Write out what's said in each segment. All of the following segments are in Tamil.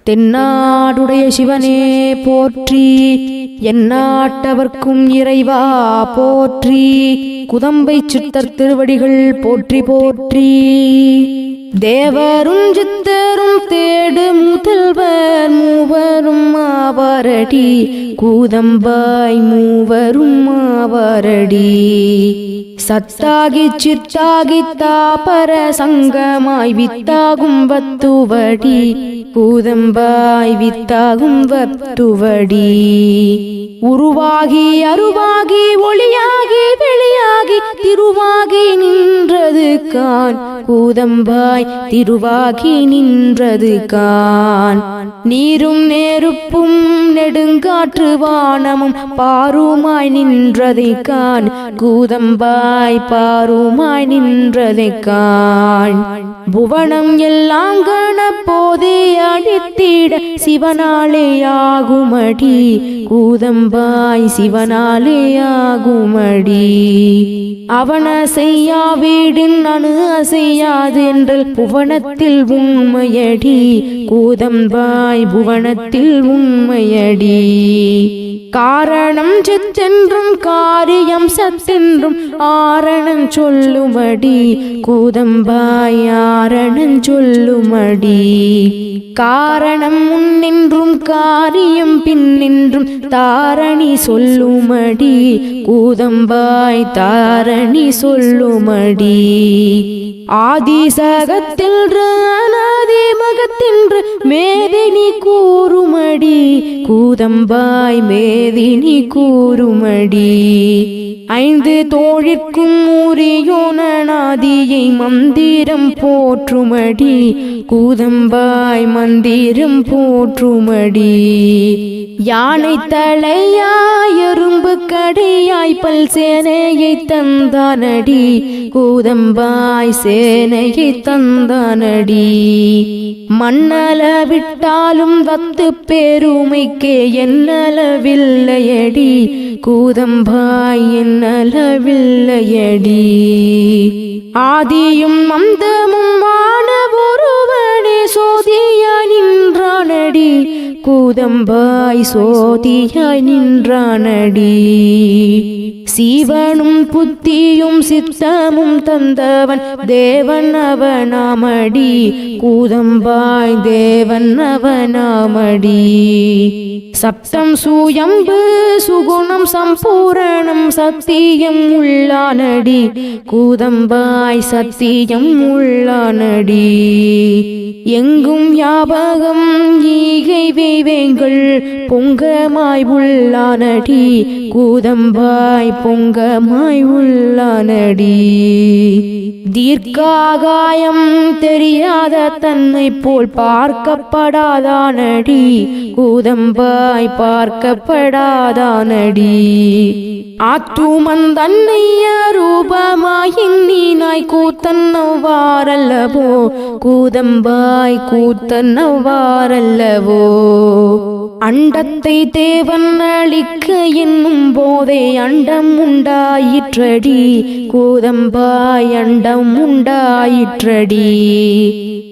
தென்னாடுடைய சிவனே போற்றி, எந்நாட்டவர்க்கும் இறைவா போற்றி. குதம்பை சித்தர் திருவடிகள் போற்றி போற்றி. தேவரும் சித்தரும் தேடு முதல்வர் மூவரும் ஆவாரடி, கூதம்பாய் மூவரும் ஆவாரடி. சத்தாகி சித்தாகி தாபர சங்கமாய் வித்தாகும் வத்துவடி, கூதம்பாய் வித்தாகும் வத்துவடி. உருவாகி அருவாகி ஒளியாகி வெளியாகி திருவாகி நின்றது கான், கூதம்பாய் திருவாகி நின்றது கான். நீரும் நெருப்பும் நெடுங்காற்று வானமும் பாருமாய் நின்றதை கான், கூதம்பாய் பாருமாய் நின்றதை கான். புவனம் எல்லாம் கணப்போதே அடித்திட சிவனாலே ஆகுமடி, கூதம்பாய் சிவனாலே ஆகுமடி. அவன செய்யா வீடின் அணு அசையாது என்றல் புவனத்தில் உண்மையடி, கூதம்பாய் புவனத்தில் உண்மையடி. காரணம் செத்தென்றும் காரியம் சத்தென்றும் ஆரணம் சொல்லுமடி, கூதம்பாய் ஆரணம் சொல்லுமடி. காரணம் முன்னின்றும் காரியம் பின்னின்றும் தாரணி சொல்லுமடி, கூதம்பாய் தாரணி சொல்லுமடி. ஆதிசகத்தின்று அநாதி மகத்தின்று மேதினி கூறுமடி, கூதம்பாய் மேதினி கூறுமடி. ஐந்து தோழிற்கும் உரியோனாதியை மந்திரம் போற்றுமடி, கூதம்பாய் மந்திரம் போற்றுமடி. யானை தலையாய் எறும்பு கடையாய் பல் சேனையை தந்தானடி, கூதம்பாய் சேனையை தந்தானடி. மண்ணல விட்டாலும் வத்து பெருமைக்கே என்னளவில்லையடி, கூதம்பாய் என்னளவில்லையடி. ஆதியும் அந்தமும் மானவொருவனே சோதியாய் நின்றானடி, கூதம்பாய் சோதியாய் நின்றானடி. சீவனும் புத்தியும் சித்தமும் தந்தவன் தேவன் அவனாமடி, கூதம்பாய் தேவன் அவனாமடி. சப்தம் சூயம்பு சுகுணம் சம்பூரணம் சத்தியம் உள்ளானடி, கூதம்பாய் சத்தியம் உள்ளானடி. எங்கும் யாபகம் ஈகை வேவேங்கள் பொங்கமாய் உள்ளானடி, கூதம்பாய் பொங்கமாய் உள்ளானடி. தீர்க்காகாயம் தெரியாத தன்னை போல் பார்க்கப்படாதானடி, கூதம்பாய் பார்க்கப்படாதானடி. ஆத்துமன் தன்னை ரூபமாய் எண்ணினாய் கூத்தன்னவாரல்லவோ, கூதம்பாய் கூத்தன்னவாரல்லவோ. அண்டத்தை தேவன் அளிக்க என்னும் போதே அண்டம் உண்டாயிற்றடி, கூதம்பாய் அண்டம் உண்டாயிற்றடி.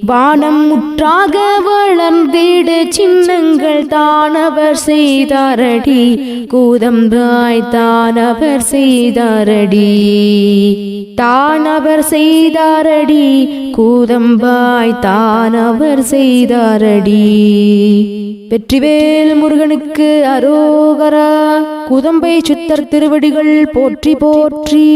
வானம் முற்றாக வளர்ந்திடு சின்னங்கள் தானவர் செய்தாரடி, கூதம்பாய் தானவர் செய்தாரடி. தானவர் செய்தாரடி, கூதம்பாய் தானவர் செய்தாரடி. வெற்றிவேல் முருகனுக்கு அரோகரா. குதம்பை சித்தர் திருவடிகள் போற்றி போற்றி.